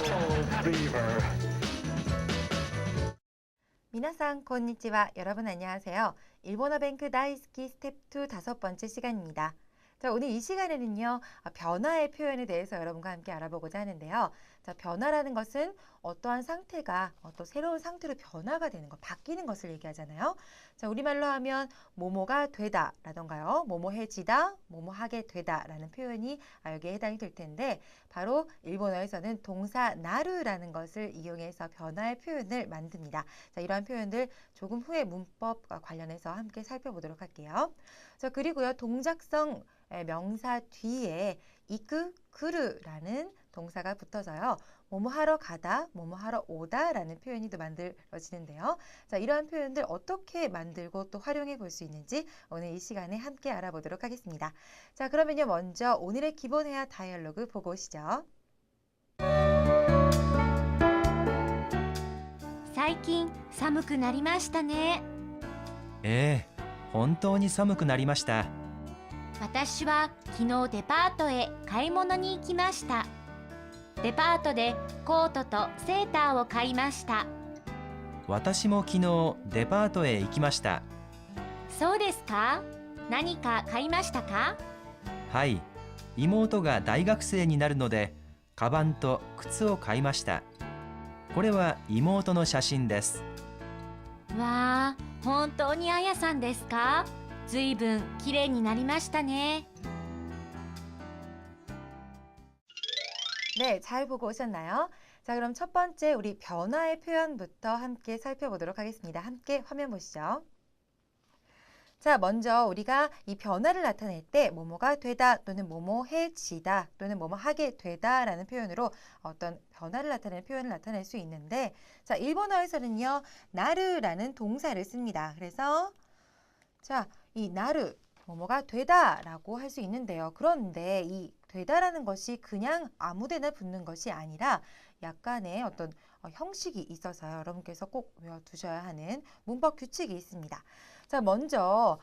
Beaver. 皆さんこんにちは. 여러분 안녕하세요. 일본어 뱅크 다이스키 스텝 2 5번째 시간입니다. 자, 오늘 이 시간에는요, 변화의 표현에 대해서 여러분과 함께 알아보고자 하는데요. 자, 변화라는 것은 어떠한 상태가 또 새로운 상태로 변화가 되는 것, 바뀌는 것을 얘기하잖아요. 자, 우리말로 하면 뭐뭐가 되다 라던가요. 뭐뭐해지다, 뭐뭐하게 되다 라는 표현이 여기에 해당이 될 텐데, 바로 일본어에서는 동사 나루라는 것을 이용해서 변화의 표현을 만듭니다. 자, 이러한 표현들 조금 후에 문법과 관련해서 함께 살펴보도록 할게요. 자, 그리고요, 동작성 명사 뒤에 이끄, 그르라는 동사가 붙어서요. 뭐뭐 하러 가다, 뭐뭐 하러 오다 라는 표현이 또 만들어지는데요. 자, 이러한 표현들 어떻게 만들고 또 활용해 볼 수 있는지 오늘 이 시간에 함께 알아보도록 하겠습니다. 자, 그러면요, 먼저 오늘의 기본 회화 다이얼로그 보고 오시죠. 最近寒くなりましたね。ええ、本当に寒くなりました。私は昨日デパートへ買い物に行きました。デパートでコートとセーターを買いました。私も昨日デパートへ行きました。そうですか？何か買いましたか？はい、妹が大学生になるので、カバンと靴を買いました。これは妹の写真です。わあ、本当にあやさんですか？ずいぶんきれいになりましたね。 네, 잘 보고 오셨나요? 자, 그럼 첫 번째 우리 변화의 표현부터 함께 살펴보도록 하겠습니다. 함께 화면 보시죠. 자, 먼저 우리가 이 변화를 나타낼 때 뭐뭐가 되다 또는 뭐뭐해지다 또는 뭐뭐하게 되다 라는 표현으로 어떤 변화를 나타내는 표현을 나타낼 수 있는데, 자, 일본어에서는요, 나르라는 동사를 씁니다. 그래서 자, 이 나르, 뭐뭐가 되다 라고 할 수 있는데요. 그런데 이 되다라는 것이 그냥 아무데나 붙는 것이 아니라 약간의 어떤 형식이 있어서요. 여러분께서 꼭 외워두셔야 하는 문법 규칙이 있습니다. 자, 먼저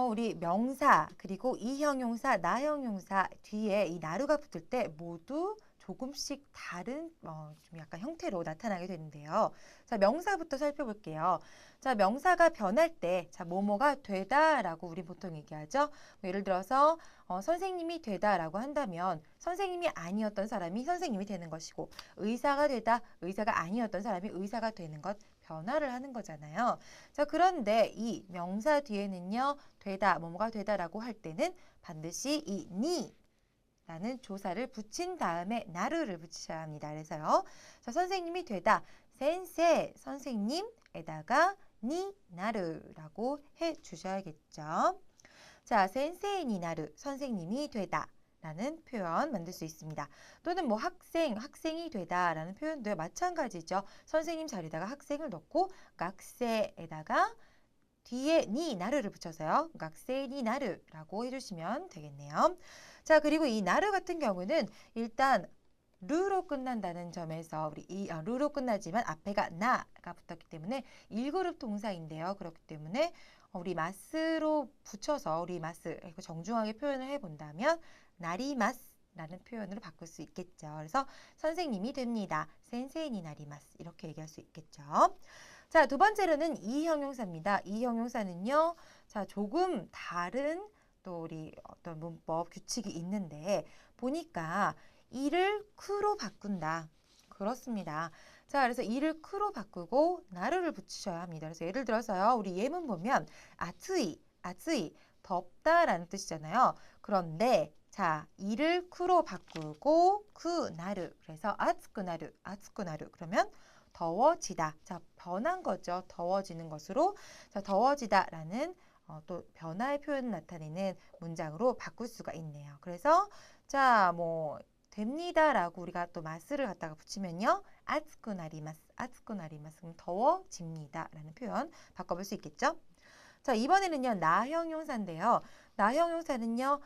우리 명사 그리고 이형용사, 나형용사 뒤에 이 나루가 붙을 때 모두 조금씩 다른 좀 약간 형태로 나타나게 되는데요. 자, 명사부터 살펴볼게요. 자, 명사가 변할 때, 자, 뭐뭐가 되다라고 우리 보통 얘기하죠. 뭐 예를 들어서 선생님이 되다라고 한다면 선생님이 아니었던 사람이 선생님이 되는 것이고, 의사가 되다, 의사가 아니었던 사람이 의사가 되는 것, 변화를 하는 거잖아요. 자, 그런데 이 명사 뒤에는요, 되다, 뭐뭐가 되다라고 할 때는 반드시 이 니 라는 조사를 붙인 다음에 나루를 붙이셔야 합니다. 그래서요, 자, 선생님이 되다, 센세, 선생님에다가 니 나루라고 해 주셔야겠죠. 자, 센세이 니 나루, 선생님이 되다 라는 표현 만들 수 있습니다. 또는 뭐 학생, 학생이 되다 라는 표현도 마찬가지죠. 선생님 자리에다가 학생을 넣고 학생에다가 뒤에 니 나루를 붙여서요, 학생 니 나루라고 해주시면 되겠네요. 자, 그리고 이 나루 같은 경우는 일단 루로 끝난다는 점에서 우리 루로 끝나지만 앞에가 나가 붙었기 때문에 1그룹 동사인데요. 그렇기 때문에 우리 마스로 붙여서 우리 마스 정중하게 표현을 해본다면 나리마스라는 표현으로 바꿀 수 있겠죠. 그래서 선생님이 됩니다. 센세이니 나리마스 이렇게 얘기할 수 있겠죠. 자, 두 번째로는 이형용사입니다. 이형용사는요, 자, 조금 다른 또 우리 어떤 문법 규칙이 있는데 보니까 이를 크로 바꾼다. 그렇습니다. 자, 그래서 이를 크로 바꾸고 나루를 붙이셔야 합니다. 그래서 예를 들어서요, 우리 예문 보면 아츠이, 아츠이, 덥다라는 뜻이잖아요. 그런데 자, 이를 크로 바꾸고 나루, 그래서 아츠쿠나루, 아츠쿠나루 그러면 더워지다. 자, 변한 거죠. 더워지는 것으로. 자, 더워지다라는 또 변화의 표현을 나타내는 문장으로 바꿀 수가 있네요. 그래서 자, 뭐 됩니다라고 우리가 또 마스를 갖다가 붙이면요, 아츠쿠나리마스, 아츠쿠나리마스 그럼 더워집니다라는 표현 바꿔볼 수 있겠죠. 자, 이번에는요, 나형용사인데요. 나형용사는요,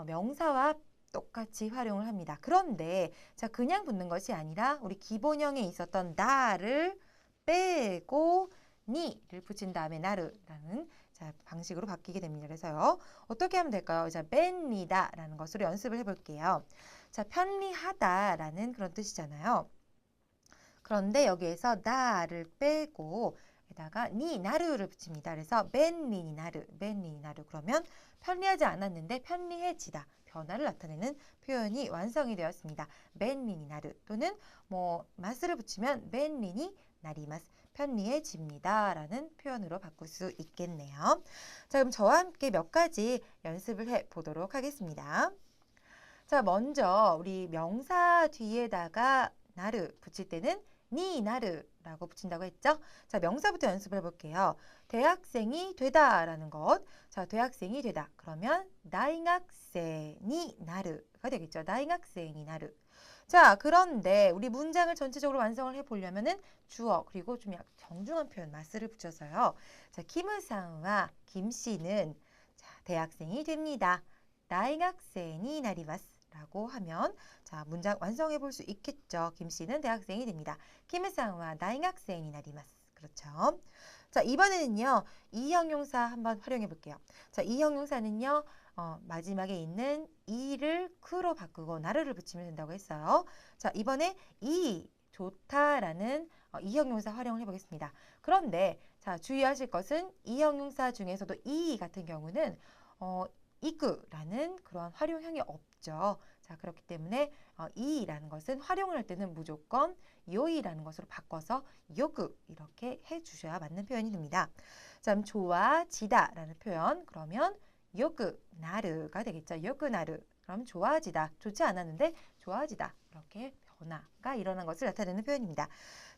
명사와 똑같이 활용을 합니다. 그런데 자, 그냥 붙는 것이 아니라 우리 기본형에 있었던 나를 빼고 니를 붙인 다음에 나르라는 자, 방식으로 바뀌게 됩니다. 그래서요, 어떻게 하면 될까요? 자, 뺀니다 라는 것으로 연습을 해볼게요. 자, 편리하다라는 그런 뜻이잖아요. 그런데 여기에서 나를 빼고 에다가 니 나루를 붙입니다. 그래서 벤리 니 나루, 벤리 니 나루. 그러면 편리하지 않았는데 편리해지다. 변화를 나타내는 표현이 완성이 되었습니다. 벤리 니 나루 또는 뭐 마스를 붙이면 벤리 니 나리마스. 편리해집니다. 라는 표현으로 바꿀 수 있겠네요. 자, 그럼 저와 함께 몇 가지 연습을 해 보도록 하겠습니다. 자, 먼저 우리 명사 뒤에다가 나르 붙일 때는 니 나르라고 붙인다고 했죠? 자, 명사부터 연습을 해볼게요. 대학생이 되다라는 것. 자, 대학생이 되다. 그러면 다이학생이 나르가 되겠죠. 다이학생이 나르. 자, 그런데 우리 문장을 전체적으로 완성을 해보려면은 주어 그리고 좀 정중한 표현 마스를 붙여서요. 자, 김의상과 김씨는 자, 대학생이 됩니다. 다이학생이 나리마스 라고 하면 자, 문장 완성해 볼 수 있겠죠. 김씨는 대학생이 됩니다. 김의상과 다이학생이 나리마스. 그렇죠. 자, 이번에는요. 이형용사 한번 활용해 볼게요. 자, 이형용사는요. 마지막에 있는 이를 크로 바꾸고 나르를 붙이면 된다고 했어요. 자, 이번에 이 좋다라는 이형용사 활용을 해보겠습니다. 그런데 자, 주의하실 것은 이형용사 중에서도 이 같은 경우는 이끄라는 그런 활용형이 없죠. 자, 그렇기 때문에 이라는 것은 활용을 할 때는 무조건 요이라는 것으로 바꿔서 요그 이렇게 해주셔야 맞는 표현이 됩니다. 자, 그럼 좋아지다라는 표현 그러면 요그 나르가 되겠죠. 요그 나르. 그럼 좋아지다. 좋지 않았는데 좋아지다. 이렇게 변화가 일어난 것을 나타내는 표현입니다.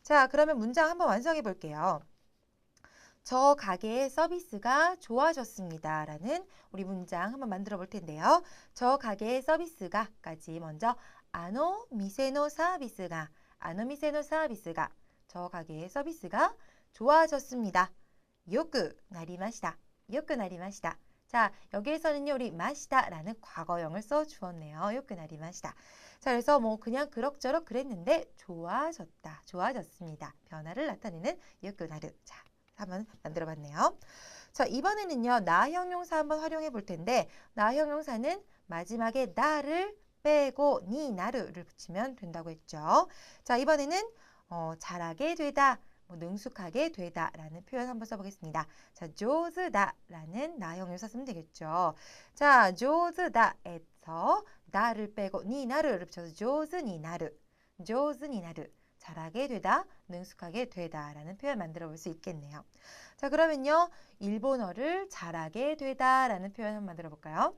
자, 그러면 문장 한번 완성해 볼게요. 저 가게의 서비스가 좋아졌습니다. 라는 우리 문장 한번 만들어 볼 텐데요. 저 가게의 서비스가까지 먼저 아노 미세노 사비스가 저 가게의 서비스가 좋아졌습니다. 요크 나리마시다. 요크 나리마시다. 자, 여기에서는요, 우리 마시다라는 과거형을 써 주었네요. 요크 나리마시다. 자, 그래서 뭐 그냥 그럭저럭 그랬는데 좋아졌다. 좋아졌습니다. 변화를 나타내는 요크 나르. 자, 한번 만들어 봤네요. 자, 이번에는요. 나 형용사 한번 활용해 볼 텐데 나 형용사는 마지막에 나를 빼고 니 나르를 붙이면 된다고 했죠. 자, 이번에는 잘하게 되다, 능숙하게 되다라는 표현 한번 써보겠습니다. 자, 조즈다라는 나 형용사 쓰면 되겠죠. 자, 조즈다에서 나를 빼고 니 나르를 붙여서 조즈니 나르, 조즈니 나르. 잘하게 되다, 능숙하게 되다라는 표현 만들어 볼 수 있겠네요. 자, 그러면요. 일본어를 잘하게 되다라는 표현 한번 만들어 볼까요?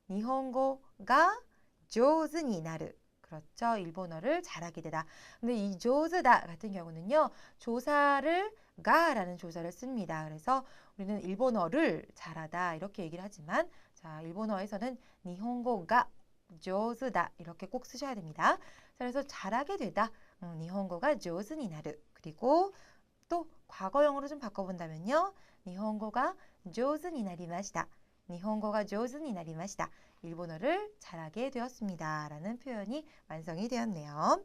니혼고가 조즈니 나르. 그렇죠. 일본어를 잘하게 되다. 근데 이 조즈다 같은 경우는요. 조사를 가라는 조사를 씁니다. 그래서 우리는 일본어를 잘하다 이렇게 얘기를 하지만 자, 일본어에서는 니혼고가 조즈다 이렇게 꼭 쓰셔야 됩니다. 자, 그래서 잘하게 되다. 니혼고가 조즈니 나르. 그리고 또 과거형으로 좀 바꿔본다면요. 니혼고가 조즈니 나리마시다. 니혼고가 조즈니 나리마시다. 일본어를 잘하게 되었습니다. 라는 표현이 완성이 되었네요.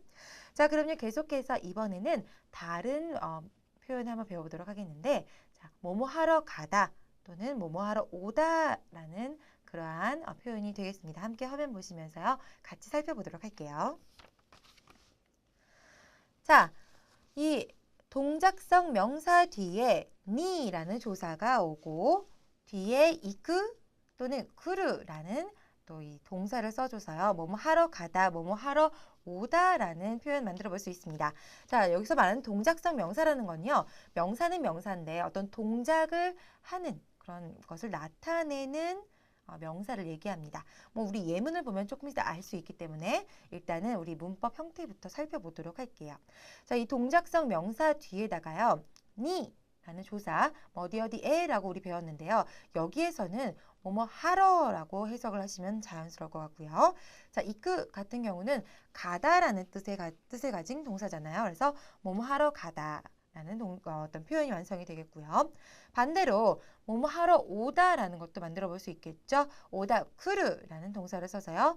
자, 그럼요. 계속해서 이번에는 다른 표현을 한번 배워보도록 하겠는데 자, 뭐뭐 하러 가다 또는 뭐뭐 하러 오다라는 그러한 표현이 되겠습니다. 함께 화면 보시면서요. 같이 살펴보도록 할게요. 자, 이 동작성 명사 뒤에 니라는 조사가 오고 뒤에 이크 또는 크루라는 또 이 동사를 써줘서요. 뭐뭐 하러 가다, 뭐뭐 하러 오다라는 표현 만들어 볼 수 있습니다. 자, 여기서 말하는 동작성 명사라는 건요. 명사는 명사인데 어떤 동작을 하는 그런 것을 나타내는 명사를 얘기합니다. 뭐 우리 예문을 보면 조금 이따 알 수 있기 때문에 일단은 우리 문법 형태부터 살펴보도록 할게요. 자, 이 동작성 명사 뒤에다가요. 니 라는 조사, 어디 어디에라고 우리 배웠는데요. 여기에서는 뭐뭐 하러라고 해석을 하시면 자연스러울 것 같고요. 자, 이끄 같은 경우는 가다라는 뜻을 가진 동사잖아요. 그래서 뭐뭐 하러 가다. 라는 어떤 표현이 완성이 되겠고요. 반대로 뭐뭐 하러 오다라는 것도 만들어 볼 수 있겠죠. 오다 크루라는 동사를 써서요.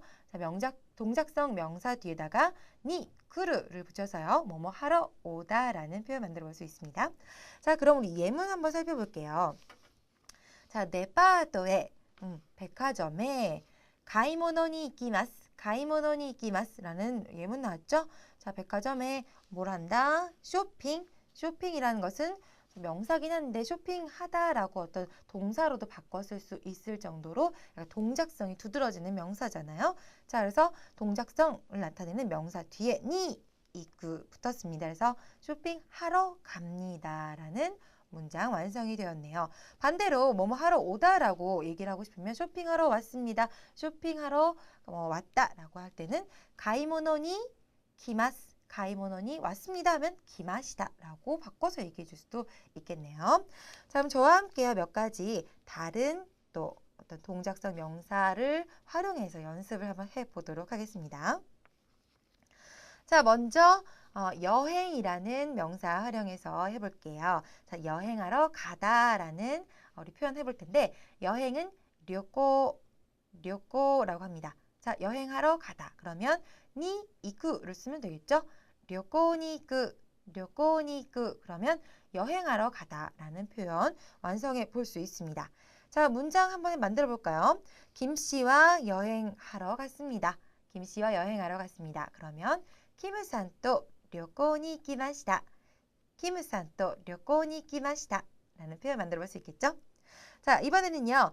자, 동작성 명사 뒤에다가 니 크루를 붙여서요. 뭐뭐 하러 오다라는 표현 만들어 볼 수 있습니다. 자, 그럼 우리 예문 한번 살펴볼게요. 자, 데파토에 백화점에 가이모노니 이키마스. 가이모노니 이키마스라는 예문 나왔죠? 자, 백화점에 뭘 한다? 쇼핑. 쇼핑이라는 것은 명사긴 한데 쇼핑하다라고 어떤 동사로도 바꿨을 수 있을 정도로 약간 동작성이 두드러지는 명사잖아요. 자, 그래서 동작성을 나타내는 명사 뒤에 니 이쿠 붙었습니다. 그래서 쇼핑하러 갑니다라는 문장 완성이 되었네요. 반대로 뭐뭐 하러 오다라고 얘기를 하고 싶으면 쇼핑하러 왔습니다. 쇼핑하러 왔다라고 할 때는 가이모노니 기마스, 가이모노니 왔습니다 하면 기마시다라고 바꿔서 얘기해 줄 수도 있겠네요. 자, 그럼 저와 함께요. 몇 가지 다른 또 어떤 동작성 명사를 활용해서 연습을 한번 해보도록 하겠습니다. 자, 먼저 여행이라는 명사 활용해서 해볼게요. 자, 여행하러 가다라는 우리 표현 해볼 텐데 여행은 료코라고 합니다. 자, 여행하러 가다. 그러면 니 이쿠를 쓰면 되겠죠? 료코니 이쿠 그러면 여행하러 가다라는 표현 완성해 볼 수 있습니다. 자, 문장 한번 만들어 볼까요? 김 씨와 여행하러 갔습니다. 김 씨와 여행하러 갔습니다. 그러면 키무さんと旅行に行きました. 키무さんと旅行に行きました. 라는 표현 만들어 볼 수 있겠죠? 자, 이번에는요.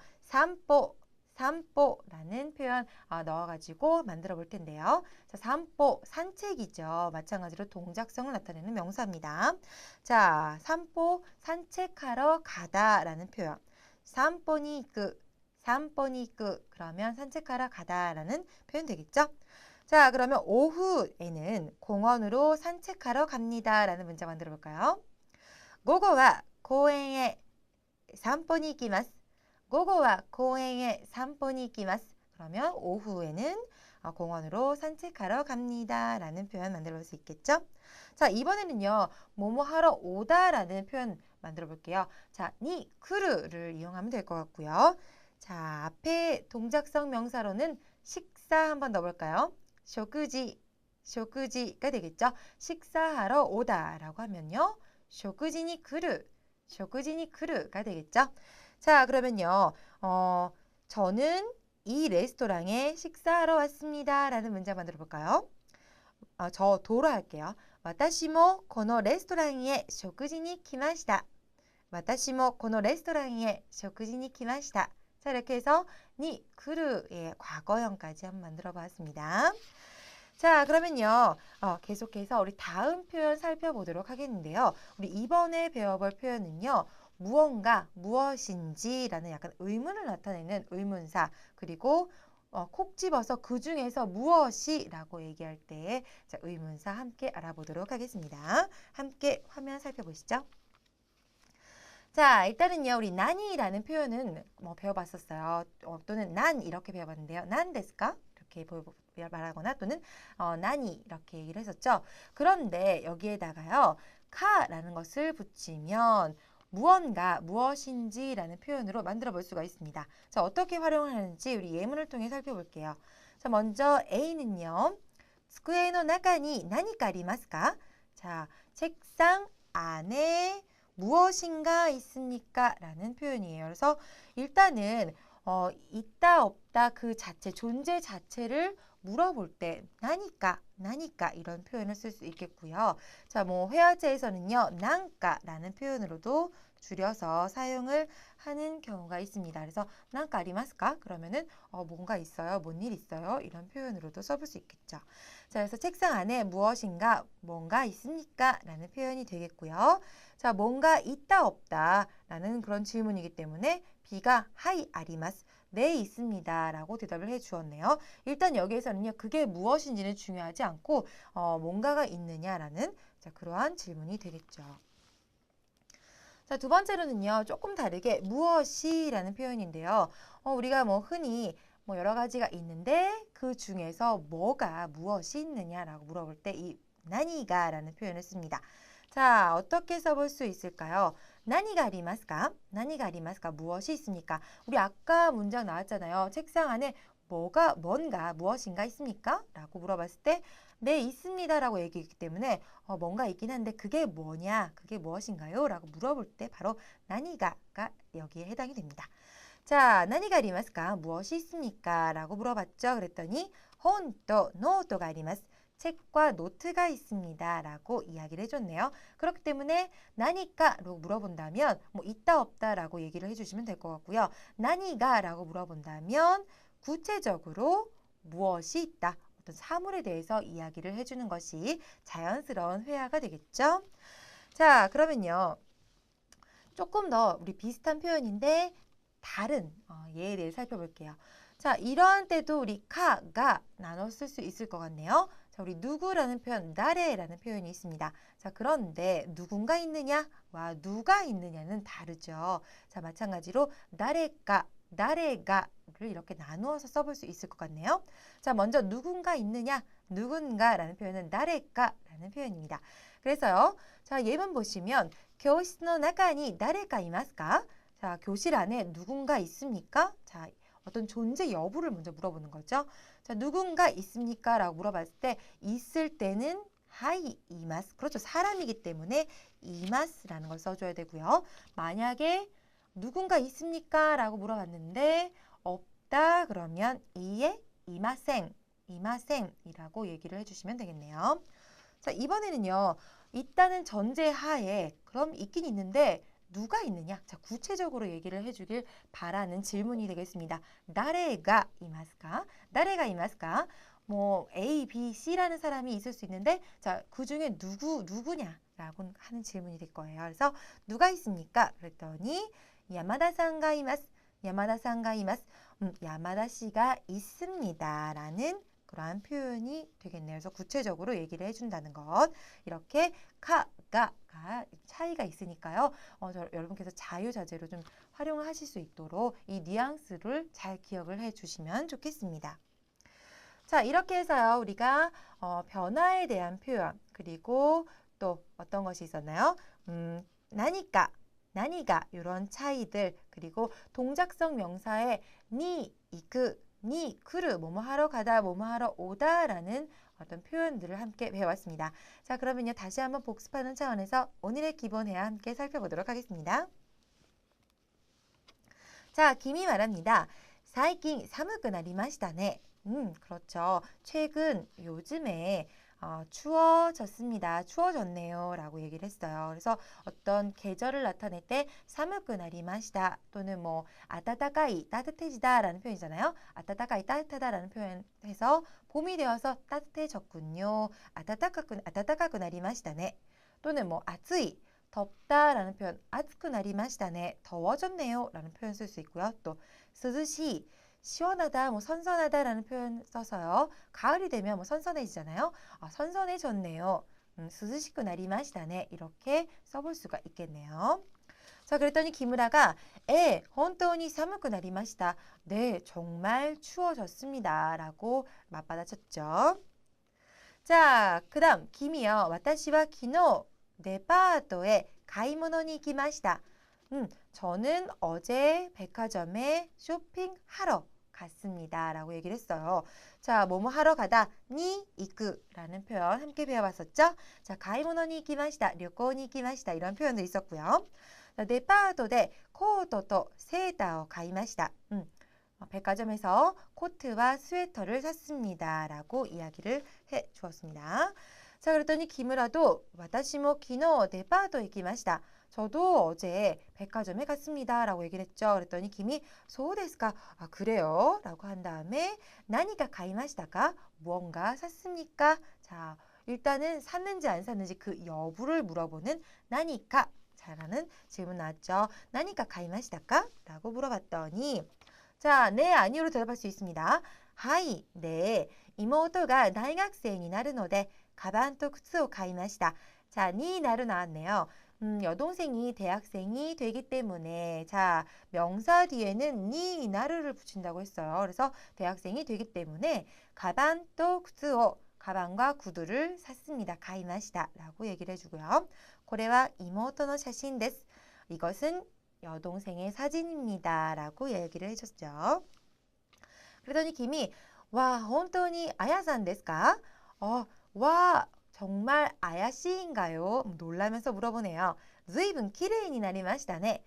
산보라는 표현 넣어가지고 만들어 볼 텐데요. 자, 산보, 산책이죠. 마찬가지로 동작성을 나타내는 명사입니다. 자, 산보, 산책하러 가다라는 표현. 산보니이쿠 그러면 산책하러 가다라는 표현 되겠죠? 자, 그러면 오후에는 공원으로 산책하러 갑니다라는 문장 만들어 볼까요? 午後は公園へ散歩に行きます. 午後は公園へ散歩に行きます. 그러면 오후에는 공원으로 산책하러 갑니다라는 표현 만들어 볼 수 있겠죠? 자, 이번에는요. 뭐뭐 하러 오다라는 표현 만들어 볼게요. 자, 니 쿠르를 이용하면 될 것 같고요. 자, 앞에 동작성 명사로는 식사 한번 넣어볼까요? 쇼쿠지가 되겠죠? 식사하러 오다라고 하면요. 쇼쿠지니 쿠르가 되겠죠? 자, 그러면요. 저는 이 레스토랑에 식사하러 왔습니다. 라는 문장 만들어 볼까요? 저 도로 할게요. 私もこのレストランへ食事に来ました. 私もこのレストランへ食事に来ました. 자, 이렇게 해서 니 쿠르의 과거형까지 한번 만들어 봤습니다. 자, 그러면요. 계속해서 우리 다음 표현 살펴보도록 하겠는데요. 우리 이번에 배워볼 표현은요. 무언가, 무엇인지라는 약간 의문을 나타내는 의문사, 그리고 콕 집어서 그 중에서 무엇이라고 얘기할 때 의문사 함께 알아보도록 하겠습니다. 함께 화면 살펴보시죠. 자, 일단은요. 우리 나니라는 표현은 배워봤었어요. 또는 난 이렇게 배워봤는데요. 난 데스까? 이렇게 말하거나 또는 나니 이렇게 얘기를 했었죠. 그런데 여기에다가요. 카라는 것을 붙이면 무언가, 무엇인지라는 표현으로 만들어 볼 수가 있습니다. 자, 어떻게 활용을 하는지 우리 예문을 통해 살펴볼게요. 자, 먼저 A는요. 机の中に何かありますか? 자, 책상 안에 무엇인가 있습니까? 라는 표현이에요. 그래서 일단은 있다 없다 그 자체, 존재 자체를 물어볼 때 나니까 이런 표현을 쓸 수 있겠고요. 자, 회화제에서는요. 난까라는 표현으로도 줄여서 사용을 하는 경우가 있습니다. 그래서 난까 아리마스까? 그러면은 뭔가 있어요. 뭔 일 있어요? 이런 표현으로도 써볼 수 있겠죠. 자, 그래서 책상 안에 무엇인가, 뭔가 있습니까? 라는 표현이 되겠고요. 자, 뭔가 있다 없다 라는 그런 질문이기 때문에 B가 하이 아리마스, 네 있습니다 라고 대답을 해 주었네요. 일단 여기에서는요. 그게 무엇인지는 중요하지 않고 뭔가가 있느냐라는 그러한 질문이 되겠죠. 자, 두 번째로는요. 조금 다르게 무엇이라는 표현인데요. 우리가 흔히 여러 가지가 있는데 그 중에서 무엇이 있느냐라고 물어볼 때 이 나니가라는 표현을 씁니다. 자, 어떻게 써볼 수 있을까요? 나니가 아리마스까? 무엇이 있습니까? 우리 아까 문장 나왔잖아요. 책상 안에 뭔가, 무엇인가 있습니까? 라고 물어봤을 때 네, 있습니다 라고 얘기했기 때문에 뭔가 있긴 한데 그게 뭐냐? 그게 무엇인가요? 라고 물어볼 때 바로 나니가가 여기에 해당이 됩니다. 자, 나니가 아리마스까? 무엇이 있습니까? 라고 물어봤죠. 그랬더니 혼 또 노트가 아리마스. 책과 노트가 있습니다. 라고 이야기를 해줬네요. 그렇기 때문에 나니까라고 물어본다면 뭐 있다 없다 라고 얘기를 해주시면 될 것 같고요. 나니가 라고 물어본다면 구체적으로 무엇이 있다. 어떤 사물에 대해서 이야기를 해주는 것이 자연스러운 회화가 되겠죠. 자, 그러면요. 조금 더 우리 비슷한 표현인데 다른 예에 대해 살펴볼게요. 자, 이러한 때도 우리 카가 나눠 쓸 수 있을 것 같네요. 자, 우리 누구라는 표현, 나래라는 표현이 있습니다. 자, 그런데 누군가 있느냐와 누가 있느냐는 다르죠. 자, 마찬가지로 나래가, 나래가를 이렇게 나누어서 써볼 수 있을 것 같네요. 자, 먼저 누군가 있느냐, 누군가라는 표현은 나래가라는 표현입니다. 그래서요. 자, 예문 보시면 교실の中に誰かいますか? 자, 교실 안에 누군가 있습니까? 자, 어떤 존재 여부를 먼저 물어보는 거죠. 자, 누군가 있습니까? 라고 물어봤을 때 있을 때는 하이 이마스. 그렇죠. 사람이기 때문에 이마스라는 걸 써줘야 되고요. 만약에 누군가 있습니까? 라고 물어봤는데 없다 그러면 이에 이마생, 이마생이라고 얘기를 해주시면 되겠네요. 자, 이번에는요. 있다는 전제하에 그럼 있긴 있는데 누가 있느냐? 자, 구체적으로 얘기를 해주길 바라는 질문이 되겠습니다. 나래가 이마스까? 나래가 이마스까? 뭐 A, B, C라는 사람이 있을 수 있는데 자, 그 중에 누구냐라고 하는 질문이 될 거예요. 그래서 누가 있습니까? 그랬더니 야마다상가 이마스, 야마다상가 이마스, 야마다 씨가 있습니다라는 그러한 표현이 되겠네요. 그래서 구체적으로 얘기를 해준다는 것. 이렇게 가가 차이가 있으니까요. 여러분께서 자유자재로 좀 활용을 하실 수 있도록 이 뉘앙스를 잘 기억을 해주시면 좋겠습니다. 자, 이렇게 해서요. 우리가 변화에 대한 표현 그리고 또 어떤 것이 있었나요? 나니까 이런 차이들 그리고 동작성 명사의 니, 이크 니, 크르, 뭐뭐 하러 가다, 뭐뭐 하러 오다라는 어떤 표현들을 함께 배워왔습니다. 자, 그러면요. 다시 한번 복습하는 차원에서 오늘의 기본 회화 함께 살펴보도록 하겠습니다. 자, 김이 말합니다. 사이킹 사무크 나리마시다네. 그렇죠. 최근 요즘에 추워졌습니다. 추워졌네요. 라고 얘기를 했어요. 그래서 어떤 계절을 나타낼 때 사무크 나리마시다 또는 뭐 아따따까이 따뜻해지다 라는 표현이잖아요. 아따따까이 따뜻하다 라는 표현해서 봄이 되어서 따뜻해졌군요. 아따따까く나리마시다네. 또는 뭐 아츠이 덥다 라는 표현 아츠쿠 나리마시다네. 더워졌네요. 라는 표현 쓸 수 있고요. 또 스즈시 시원하다, 뭐 선선하다라는 표현 써서요. 가을이 되면 뭐 선선해지잖아요. 선선해졌네요. 스즈시쿠 나리마시다네. 이렇게 써볼 수가 있겠네요. 자, 그랬더니 기무라가 혼토니 사무쿠 나리마시다. 네, 정말 추워졌습니다. 라고 맞받아쳤죠. 자, 그 다음 김이요. 와타시와 키노 데파토에 가이모노니 이키마시다. 저는 어제 백화점에 쇼핑하러 갔습니다. 라고 얘기를 했어요. 자, 뭐뭐 하러 가다, 니, 이쿠라는 표현 함께 배워봤었죠? 자, 가이모노니 이키마시다, 료코니 이키마시다 이런 표현도 있었고요. 자, 데파토데 코토 세이타오 가이마시다. 백화점에서 코트와 스웨터를 샀습니다. 라고 이야기를 해 주었습니다. 자, 그랬더니 기무라도 와타시모 키노 데파토에 이키마시다. 저도 어제 백화점에 갔습니다. 라고 얘기를 했죠. 그랬더니 김이 소데스까? 그래요? 라고 한 다음에 나니가 가이마시다가 무언가 샀습니까? 자, 일단은 샀는지 안 샀는지 그 여부를 물어보는 나니까 자라는 질문 나왔죠. 나니가 가이마시다까? 라고 물어봤더니 자, 네, 아니요로 대답할 수 있습니다. 하이, 네. 이모토가 대학생이なるので 가방と靴を買いました. 자, 니 나루 나왔네요. 여동생이 대학생이 되기 때문에 자, 명사 뒤에는 니 나루를 붙인다고 했어요. 그래서 대학생이 되기 때문에 가방 또 구스오 가방과 구두를 샀습니다. 가이마시다 라고 얘기를 해주고요. 고래와 이모토의 사진 데스. 이것은 여동생의 사진입니다. 라고 얘기를 해줬죠. 그러더니 김이 와, 혼토니 아야산 데스까? 와, 정말 아야씨인가요? 놀라면서 물어보네요. 随分 키레이니 나리마시다네.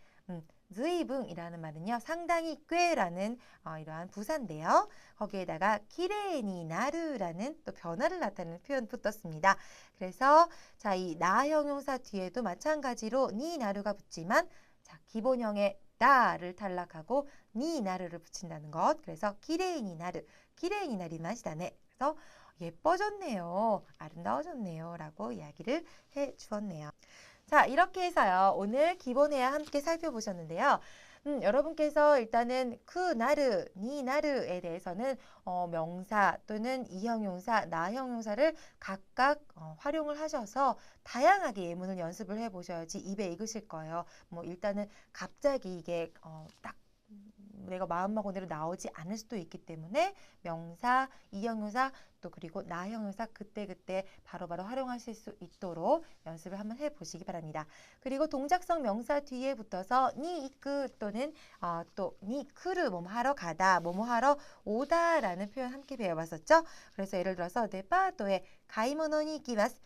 즈이븐이라는 말은요, 상당히 꽤라는 이러한 부사인데요. 거기에다가 기레이니 나르라는 또 변화를 나타내는 표현 붙었습니다. 그래서 자, 이 나 형용사 뒤에도 마찬가지로 니 나르가 붙지만 자, 기본형의 다를 탈락하고 니 나르를 붙인다는 것. 그래서 기레이니 나르, 기레이니 나리 마시다네. 그래서 예뻐졌네요. 아름다워졌네요. 라고 이야기를 해 주었네요. 자, 이렇게 해서요. 오늘 기본회화 함께 살펴보셨는데요. 여러분께서 일단은 그 나르, 니 나르에 대해서는 명사 또는 이형용사, 나형용사를 각각 활용을 하셔서 다양하게 예문을 연습을 해보셔야지 입에 익으실 거예요. 뭐 일단은 갑자기 이게 딱 내가 마음먹은 대로 나오지 않을 수도 있기 때문에 명사, 이형용사 또 그리고 나형용사 그때그때 바로바로 활용하실 수 있도록 연습을 한번 해보시기 바랍니다. 그리고 동작성 명사 뒤에 붙어서 니 이끄 또는 또 니 크르 뭐뭐 하러 가다 뭐뭐 하러 오다라는 표현 함께 배워봤었죠. 그래서 예를 들어서 데파토에 가이모노니 이키마스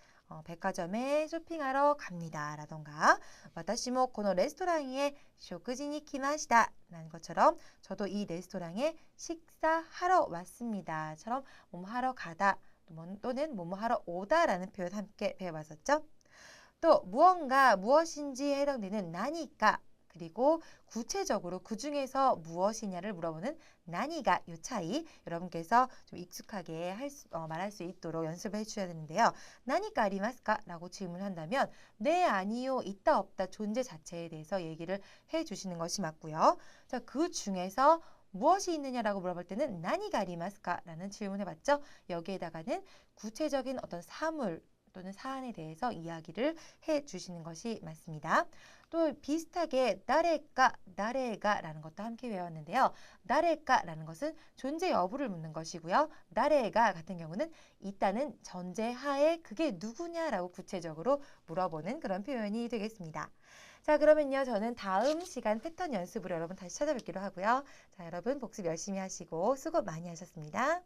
백화점에 쇼핑하러 갑니다. 라던가 와타시모 코노 레스토랑에 쇼쿠지니 키마시다. 라는 것처럼 저도 이 레스토랑에 식사하러 왔습니다. 처럼 뭐뭐 하러 가다 또는 뭐뭐 하러 오다 라는 표현 함께 배워봤었죠. 또 무언가 무엇인지에 해당되는 나니까 그리고 구체적으로 그 중에서 무엇이냐를 물어보는 나니가 요 차이 여러분께서 좀 익숙하게 말할 수 있도록 연습을 해주셔야 되는데요. 나니가 아리마스까? 라고 질문한다면 네, 아니요, 있다, 없다 존재 자체에 대해서 얘기를 해주시는 것이 맞고요. 자, 그 중에서 무엇이 있느냐라고 물어볼 때는 나니가 아리마스까? 라는 질문을 해봤죠. 여기에다가는 구체적인 어떤 사물 또는 사안에 대해서 이야기를 해주시는 것이 맞습니다. 또 비슷하게 나레가 라는 것도 함께 외웠는데요. 나레가라는 것은 존재 여부를 묻는 것이고요. 나레가 같은 경우는 있다는 전제하에 그게 누구냐라고 구체적으로 물어보는 그런 표현이 되겠습니다. 자, 그러면요. 저는 다음 시간 패턴 연습으로 여러분 다시 찾아뵙기로 하고요. 자, 여러분 복습 열심히 하시고 수고 많이 하셨습니다.